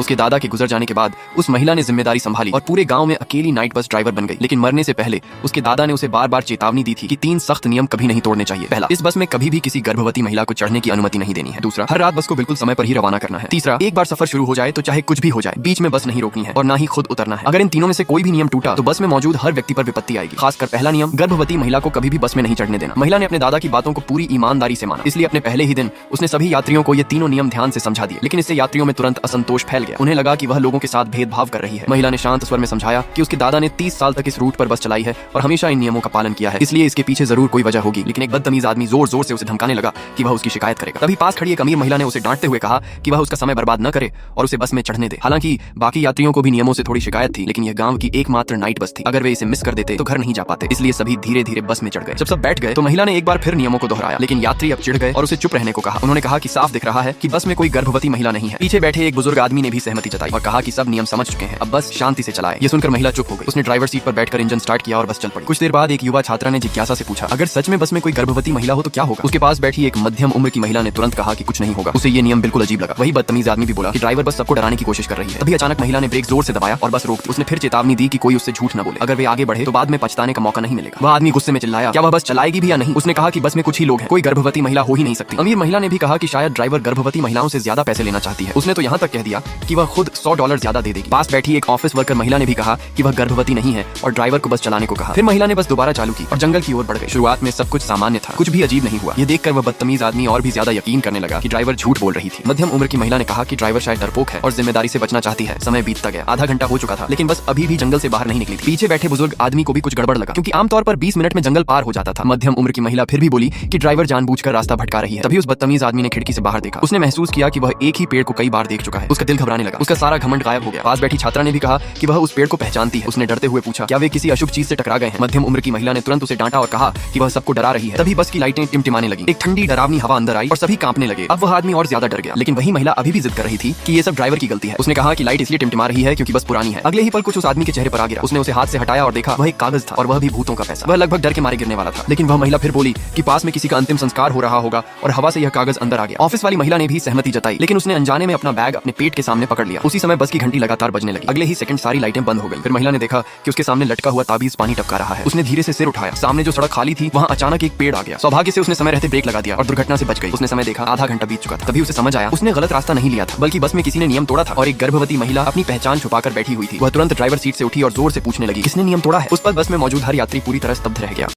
उसके दादा के गुजर जाने के बाद उस महिला ने जिम्मेदारी संभाली और पूरे गांव में अकेली नाइट बस ड्राइवर बन गई। लेकिन मरने से पहले उसके दादा ने उसे बार बार चेतावनी दी थी कि 3 सख्त नियम कभी नहीं तोड़ने चाहिए। पहला, इस बस में कभी भी किसी गर्भवती महिला को चढ़ने की अनुमति नहीं देनी है। दूसरा, हर रात बस को बिल्कुल समय पर ही रवाना करना है। तीसरा, एक बार सफर शुरू हो जाए तो चाहे कुछ भी हो जाए बीच में बस नहीं रोकनी है और ना ही खुद उतरना है। अगर इन तीनों में से कोई भी नियम टूटा तो बस में मौजूद हर व्यक्ति पर विपत्ति आएगी। खासकर पहला नियम, गर्भवती महिला को कभी भी बस में नहीं चढ़ने देना। महिला ने अपने दादा की बातों को पूरी ईमानदारी से माना, इसलिए अपने पहले ही दिन उसने सभी यात्रियों को ये तीनों नियम ध्यान से समझा दिए। लेकिन इससे यात्रियों में तुरंत असंतोष फैल गया। उन्हें लगा कि वह लोगों के साथ भेदभाव कर रही है। महिला ने शांत स्वर में समझाया कि उसके दादा ने 30 साल तक इस रूट पर बस चलाई है और हमेशा इन नियमों का पालन किया है, इसलिए इसके पीछे जरूर कोई वजह होगी। लेकिन एक बदतमीज आदमी जोर जोर से उसे धमकाने लगा कि वह उसकी शिकायत करेगा। तभी पास खड़ी एक अमीर महिला ने उसे डांटते हुए कहा कि वह उसका समय बर्बाद न करे और उसे बस में चढ़ने दे। हालांकि बाकी यात्रियों को भी नियमों से थोड़ी शिकायत थी, लेकिन यह गांव की एकमात्र नाइट बस थी। अगर वे इसे मिस कर देते तो घर नहीं जा पाते, इसलिए सभी धीरे धीरे बस में चढ़ गए। जब सब बैठ गए तो महिला ने एक बार फिर नियमों को दोहराया, लेकिन यात्री अब चिढ़ गए और उसे चुप रहने को कहा। उन्होंने कहा कि साफ दिख रहा है कि बस में कोई गर्भवती महिला नहीं है। पीछे बैठे एक बुजुर्ग आदमी ने भी सहमति जताई और कहा कि सब नियम समझ चुके हैं, अब बस शांति से चलाएं। ये सुनकर महिला चुप हो गई। उसने ड्राइवर सीट पर बैठकर इंजन स्टार्ट किया और बस चल पड़ी। कुछ देर बाद एक युवा छात्रा ने जिज्ञासा से पूछा, अगर सच में बस में कोई गर्भवती महिला हो तो क्या होगा? उसके पास बैठी एक मध्यम उम्र की महिला ने तुरंत कहा कि कुछ नहीं होगा। उसे ये नियम बिल्कुल अजीब लगा। वही बदतमीज आदमी भी बोला कि ड्राइवर बस सबको डराने की कोशिश कर रही है। तभी अचानक महिला ने ब्रेक जोर से दबाया और बस रोक दी। उसने फिर चेतावनी दी कि कोई उससे झूठ न बोले, अगर वे आगे बढ़े तो बाद में पछताने का मौका नहीं मिलेगा। वह आदमी गुस्से में चिल्लाया, क्या वह बस चलाएगी भी या नहीं? उसने कहा कि बस में कुछ ही लोग हैं, कोई गर्भवती महिला हो ही नहीं सकती। अमीर महिला ने भी कहा कि शायद ड्राइवर गर्भवती महिलाओं से ज्यादा पैसे लेना चाहती है। उसने तो यहाँ तक कह दिया कि वह खुद $100 ज्यादा दे देगी। पास बैठी एक ऑफिस वर्कर महिला ने भी कहा कि वह गर्भवती नहीं है और ड्राइवर को बस चलाने को कहा। फिर महिला ने बस दोबारा चालू की और जंगल की ओर बढ़ गई। शुरुआत में सब कुछ सामान्य था, कुछ भी अजीब नहीं हुआ। ये देखकर वह बदतमीज आदमी और भी ज्यादा यकीन करने लगा कि ड्राइवर झूठ बोल रही थी। मध्यम उम्र की महिला ने कहा कि ड्राइवर शायद डरपोक है और जिम्मेदारी से बचना चाहती है। समय बीतता गया, आधा घंटा हो चुका था, लेकिन बस अभी भी जंगल से बाहर नहीं निकली थी। पीछे बैठे बुजुर्ग आदमी को भी कुछ गड़बड़ लगा, क्योंकि आमतौर पर 20 मिनट में जंगल पार हो जाता था। मध्यम उम्र की महिला फिर भी बोली कि ड्राइवर जानबूझकर रास्ता भटका रही है। तभी उस बदतमीज आदमी ने खिड़की से बाहर देखा। उसने महसूस किया कि वह एक ही पेड़ को कई बार देख चुका है। उसका दिल घबराने लगा, उसका सारा घमंड गायब हो गया। पास बैठी छात्रा ने भी कहा कि वह उस पेड़ को पहचानती है। उसने डरते हुए पूछा, क्या वे किसी अशुभ चीज से टकरा गए हैं? मध्यम उम्र की महिला ने तुरंत उसे डांटा और कहा कि वह सबको डरा रही है। तभी बस की लाइटें टिमटिमाने लगी, एक ठंडी डरावनी हवा अंदर आई और सभी कांपने लगे। अब वह आदमी और ज्यादा डर गया, लेकिन वही महिला अभी भी जिद कर रही थी कि ये सब ड्राइवर की गलती है। उसने कहा कि लाइट इसलिए टिमटिमा रही है क्योंकि बस पुरानी है। अगले ही पल कुछ उस आदमी के चेहरे पर आ गिरा। उसने उसे हाथ से हटाया और देखा वह एक कागज था और वह भी भूतों का पैसा। वह लगभग डर के मारे गिरने वाला था, लेकिन वह महिला फिर बोली कि पास में किसी का अंतिम संस्कार हो रहा होगा और हवा से यह कागज अंदर आ गया। ऑफिस वाली महिला ने भी सहमति जताई, लेकिन उसने अनजाने में अपना बैग अपने पेट के सामने पकड़ लिया। उसी समय बस की घंटी लगातार बजने लगी। अगले ही सेकंड सारी लाइटें बंद हो गई। फिर महिला ने देखा कि उसके सामने लटका हुआ ताबीज पानी टपका रहा है। उसने धीरे से सिर उठाया। सामने जो सड़क खाली थी वहाँ अचानक एक पेड़ आ गया। सौभाग्य से उसने समय रहते ब्रेक लगा दिया और दुर्घटना से बच गई। उसने समय देखा, आधा घंटा बीत चुका था। तभी उसे समझ आया उसने गलत रास्ता नहीं लिया था, बल्कि बस में किसी ने नियम तोड़ा था और एक गर्भवती महिला अपनी पहचान छुपाकर बैठी हुई थी। वह तुरंत ड्राइवर सीट से उठी और जोर से पूछने लगी, किसने नियम तोड़ा है? उस पर बस में मौजूद हर यात्री पूरी तरह स्तब्ध रह गया।